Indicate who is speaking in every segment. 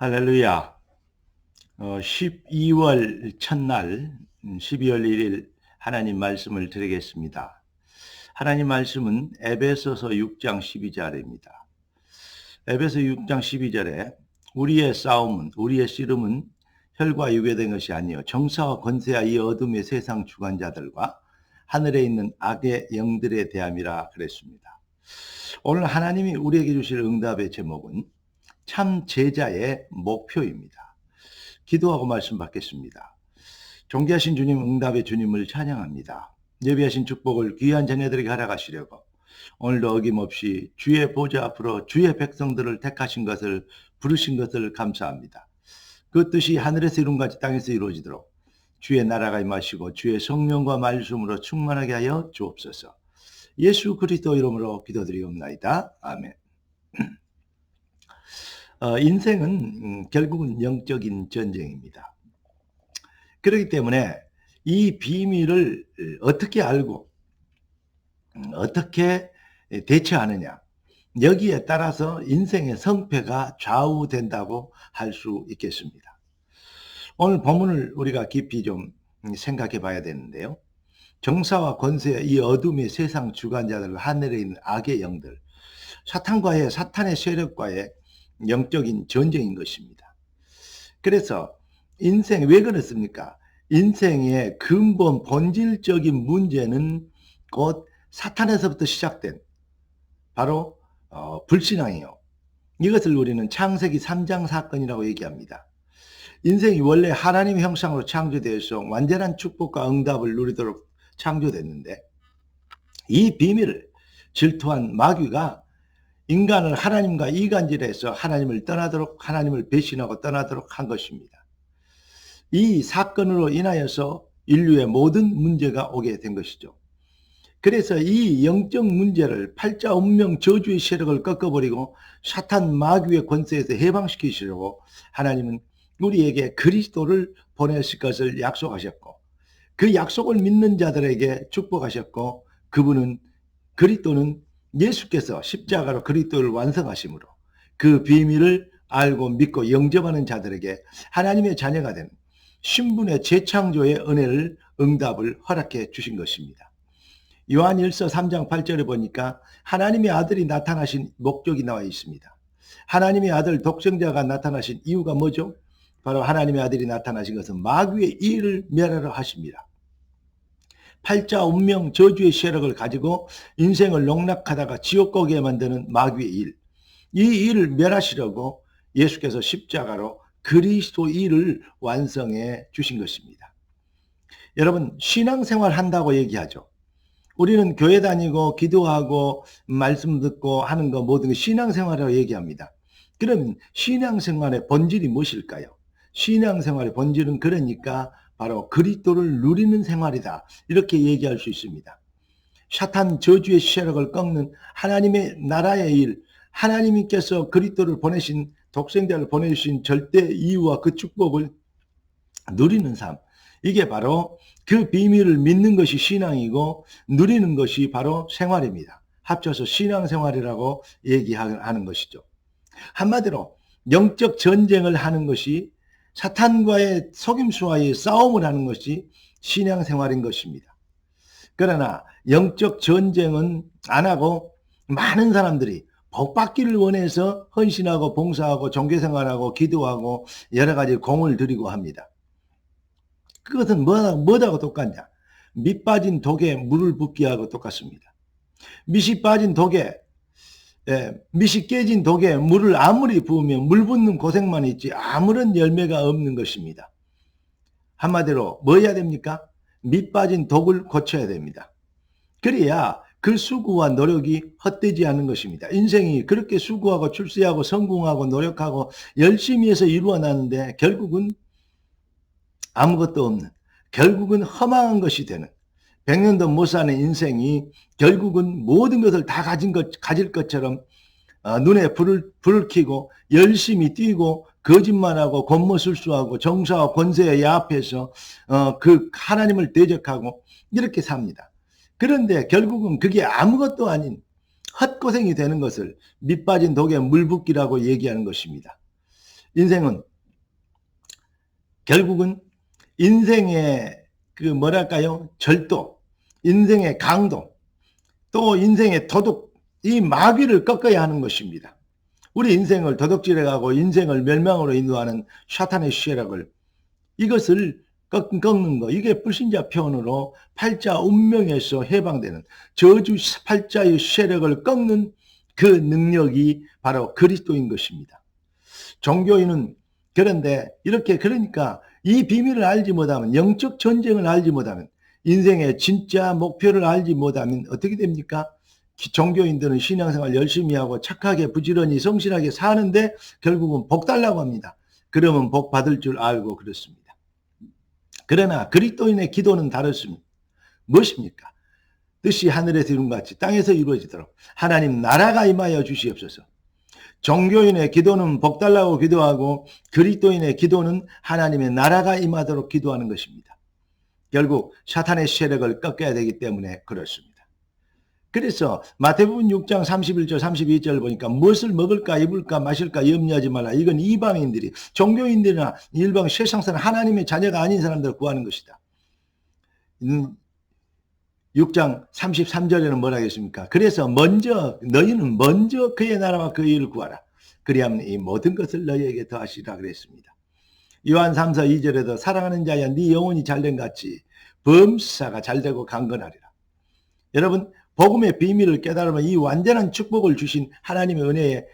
Speaker 1: 할렐루야. 12월 첫날, 12월 1일 하나님 말씀을 드리겠습니다. 하나님 말씀은 에베소서 6장 12절입니다. 에베소 6장 12절에 우리의 싸움은, 우리의 씨름은 혈과 육에 된 것이 아니요 정사와 권세와 이 어둠의 세상 주관자들과 하늘에 있는 악의 영들에 대함이라 그랬습니다. 오늘 하나님이 우리에게 주실 응답의 제목은 참 제자의 목표입니다. 기도하고 말씀 받겠습니다. 존귀하신 주님, 응답의 주님을 찬양합니다. 예비하신 축복을 귀한 자녀들에게 허락하시려고 오늘도 어김없이 주의 보좌 앞으로 주의 백성들을 택하신 것을, 부르신 것을 감사합니다. 그 뜻이 하늘에서 이룬같이 땅에서 이루어지도록 주의 나라가 임하시고 주의 성령과 말씀으로 충만하게 하여 주옵소서. 예수 그리스도 이름으로 기도드리옵나이다. 아멘. 인생은 결국은 영적인 전쟁입니다. 그렇기 때문에 이 비밀을 어떻게 알고 어떻게 대처하느냐, 여기에 따라서 인생의 성패가 좌우된다고 할 수 있겠습니다. 오늘 본문을 우리가 깊이 좀 생각해 봐야 되는데요. 정사와 권세, 이 어둠의 세상 주관자들, 하늘에 있는 악의 영들, 사탄의 세력과의 영적인 전쟁인 것입니다. 그래서 인생 왜 그렇습니까? 인생의 근본 본질적인 문제는 곧 사탄에서부터 시작된 바로 불신앙이요. 이것을 우리는 창세기 3장 사건이라고 얘기합니다. 인생이 원래 하나님의 형상으로 창조되어서 완전한 축복과 응답을 누리도록 창조됐는데, 이 비밀을 질투한 마귀가 인간을 하나님과 이간질해서 하나님을 떠나도록, 하나님을 배신하고 떠나도록 한 것입니다. 이 사건으로 인하여서 인류의 모든 문제가 오게 된 것이죠. 그래서 이 영적 문제를 팔자 운명 저주의 세력을 꺾어버리고 사탄 마귀의 권세에서 해방시키시려고 하나님은 우리에게 그리스도를 보내실 것을 약속하셨고, 그 약속을 믿는 자들에게 축복하셨고, 그리스도는 예수께서 십자가로 그리스도를 완성하심으로 그 비밀을 알고 믿고 영접하는 자들에게 하나님의 자녀가 된 신분의 재창조의 은혜를, 응답을 허락해 주신 것입니다. 요한일서 3장 8절에 보니까 하나님의 아들이 나타나신 목적이 나와 있습니다. 하나님의 아들 독생자가 나타나신 이유가 뭐죠? 바로 하나님의 아들이 나타나신 것은 마귀의 일을 멸하려 하십니다. 팔자 운명 저주의 세력을 가지고 인생을 농락하다가 지옥 가게 만드는 마귀의 일, 이 일을 멸하시려고 예수께서 십자가로 그리스도 일을 완성해 주신 것입니다. 여러분, 신앙생활 한다고 얘기하죠. 우리는 교회 다니고 기도하고 말씀 듣고 하는 거, 모든 거 신앙생활이라고 얘기합니다. 그러면 신앙생활의 본질이 무엇일까요? 신앙생활의 본질은 그러니까 바로 그리스도를 누리는 생활이다, 이렇게 얘기할 수 있습니다. 사탄 저주의 세력을 꺾는 하나님의 나라의 일, 하나님께서 그리스도를 보내신, 독생자를 보내주신 절대 이유와 그 축복을 누리는 삶, 이게 바로 그 비밀을 믿는 것이 신앙이고 누리는 것이 바로 생활입니다. 합쳐서 신앙생활이라고 얘기하는 것이죠. 한마디로 영적 전쟁을 하는 것이, 사탄과의 속임수와의 싸움을 하는 것이 신앙생활인 것입니다. 그러나 영적 전쟁은 안 하고 많은 사람들이 복받기를 원해서 헌신하고 봉사하고 종교생활하고 기도하고 여러 가지 공을 들이고 합니다. 그것은 뭐하고 똑같냐? 밑 빠진 독에 물을 붓기 하고 똑같습니다. 밑이 빠진 독에, 밑이 깨진 독에 물을 아무리 부으면 물 붓는 고생만 있지 아무런 열매가 없는 것입니다. 한마디로 뭐 해야 됩니까? 밑 빠진 독을 고쳐야 됩니다. 그래야 그 수고와 노력이 헛되지 않는 것입니다. 인생이 그렇게 수고하고 출세하고 성공하고 노력하고 열심히 해서 이루어놨는데 결국은 아무것도 없는, 결국은 허망한 것이 되는, 100년도 못 사는 인생이 결국은 모든 것을 다 가질 것처럼 눈에 불을 켜고 열심히 뛰고 거짓말하고 권모술수하고 정사와 권세에 야합해서 그 하나님을 대적하고 이렇게 삽니다. 그런데 결국은 그게 아무것도 아닌 헛고생이 되는 것을 밑 빠진 독에 물 붓기라고 얘기하는 것입니다. 인생은 결국은 인생의 그 뭐랄까요? 절도, 인생의 강도, 또 인생의 도둑, 이 마귀를 꺾어야 하는 것입니다. 우리 인생을 도둑질해가고 인생을 멸망으로 인도하는 사탄의 쇠락을, 이것을 꺾는 거, 이게 불신자 표현으로 팔자 운명에서 해방되는 저주 팔자의 쇠락을 꺾는 그 능력이 바로 그리스도인 것입니다. 종교인은 그런데 이렇게, 그러니까 이 비밀을 알지 못하면, 영적 전쟁을 알지 못하면, 인생의 진짜 목표를 알지 못하면 어떻게 됩니까? 종교인들은 신앙생활 열심히 하고 착하게 부지런히 성실하게 사는데 결국은 복 달라고 합니다. 그러면 복 받을 줄 알고 그렇습니다. 그러나 그리스도인의 기도는 다르습니다. 무엇입니까? 뜻이 하늘에서 이룬 것 같이 땅에서 이루어지도록 하나님 나라가 임하여 주시옵소서. 종교인의 기도는 복 달라고 기도하고 그리스도인의 기도는 하나님의 나라가 임하도록 기도하는 것입니다. 결국 사탄의 세력을 꺾어야 되기 때문에 그렇습니다. 그래서 마태복음 6장 31절 32절 보니까 무엇을 먹을까 입을까 마실까 염려하지 말라. 이건 이방인들이, 종교인들이나 일반 세상 사람, 하나님의 자녀가 아닌 사람들을 구하는 것이다. 6장 33절에는 뭐라 하겠습니까? 그래서 너희는 먼저 그의 나라와 그의 일을 구하라. 그리하면 이 모든 것을 너희에게 더하시라 그랬습니다. 요한 3서 2절에도 사랑하는 자야 네 영혼이 잘된 같이 범사가 잘되고 강건하리라. 여러분, 복음의 비밀을 깨달으면 이 완전한 축복을 주신 하나님의 은혜에,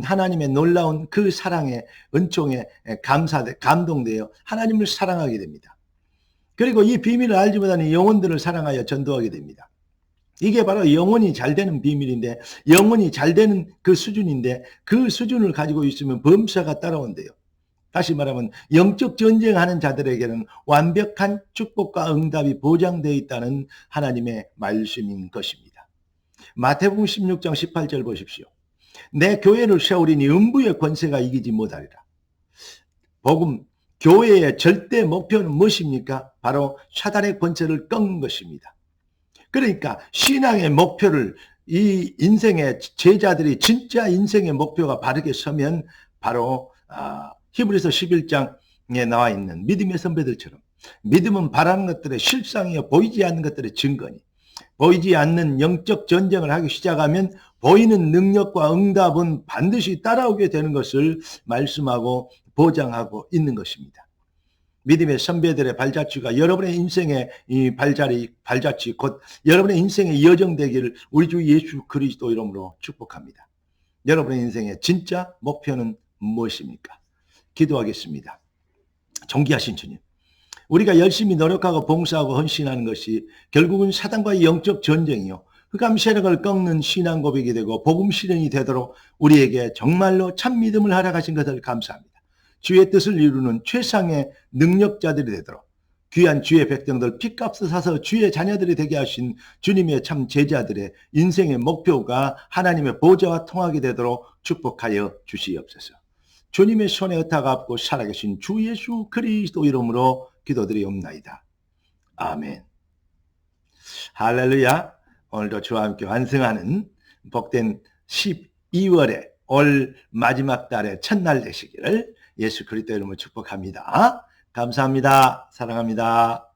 Speaker 1: 하나님의 놀라운 그 사랑의 은총에 감동되어 하나님을 사랑하게 됩니다. 그리고 이 비밀을 알지 못하는 영혼들을 사랑하여 전도하게 됩니다. 이게 바로 영혼이 잘 되는 비밀인데, 영혼이 잘 되는 그 수준인데, 그 수준을 가지고 있으면 범사가 따라온대요. 다시 말하면 영적 전쟁하는 자들에게는 완벽한 축복과 응답이 보장되어 있다는 하나님의 말씀인 것입니다. 마태복음 16장 18절 보십시오. 내 교회를 세우리니 음부의 권세가 이기지 못하리라. 복음, 교회의 절대 목표는 무엇입니까? 바로 사단의 권세를 꺾는 것입니다. 그러니까 신앙의 목표를, 이 인생의 제자들이 진짜 인생의 목표가 바르게 서면 바로 히브리서 11장에 나와 있는 믿음의 선배들처럼, 믿음은 바라는 것들의 실상이요 보이지 않는 것들의 증거니, 보이지 않는 영적 전쟁을 하기 시작하면 보이는 능력과 응답은 반드시 따라오게 되는 것을 말씀하고 보장하고 있는 것입니다. 믿음의 선배들의 발자취가 여러분의 인생의 이 발자취 곧 여러분의 인생의 여정되기를 우리 주 예수 그리스도 이름으로 축복합니다. 여러분의 인생의 진짜 목표는 무엇입니까? 기도하겠습니다. 존귀하신 주님, 우리가 열심히 노력하고 봉사하고 헌신하는 것이 결국은 사단과의 영적 전쟁이요, 흑암 세력을 꺾는 신앙 고백이 되고 복음 실현이 되도록 우리에게 정말로 참 믿음을 허락하신 것을 감사합니다. 주의 뜻을 이루는 최상의 능력자들이 되도록 귀한 주의 백성들 핏값을 사서 주의 자녀들이 되게 하신 주님의 참 제자들의 인생의 목표가 하나님의 보좌와 통하게 되도록 축복하여 주시옵소서. 주님의 손에 의탁 앞고 살아계신 주 예수 그리스도 이름으로 기도드리옵나이다. 아멘. 할렐루야. 오늘도 주와 함께 완성하는 복된 12월의 올 마지막 달의 첫날 되시기를 예수 그리스도 이름으로 축복합니다. 감사합니다. 사랑합니다.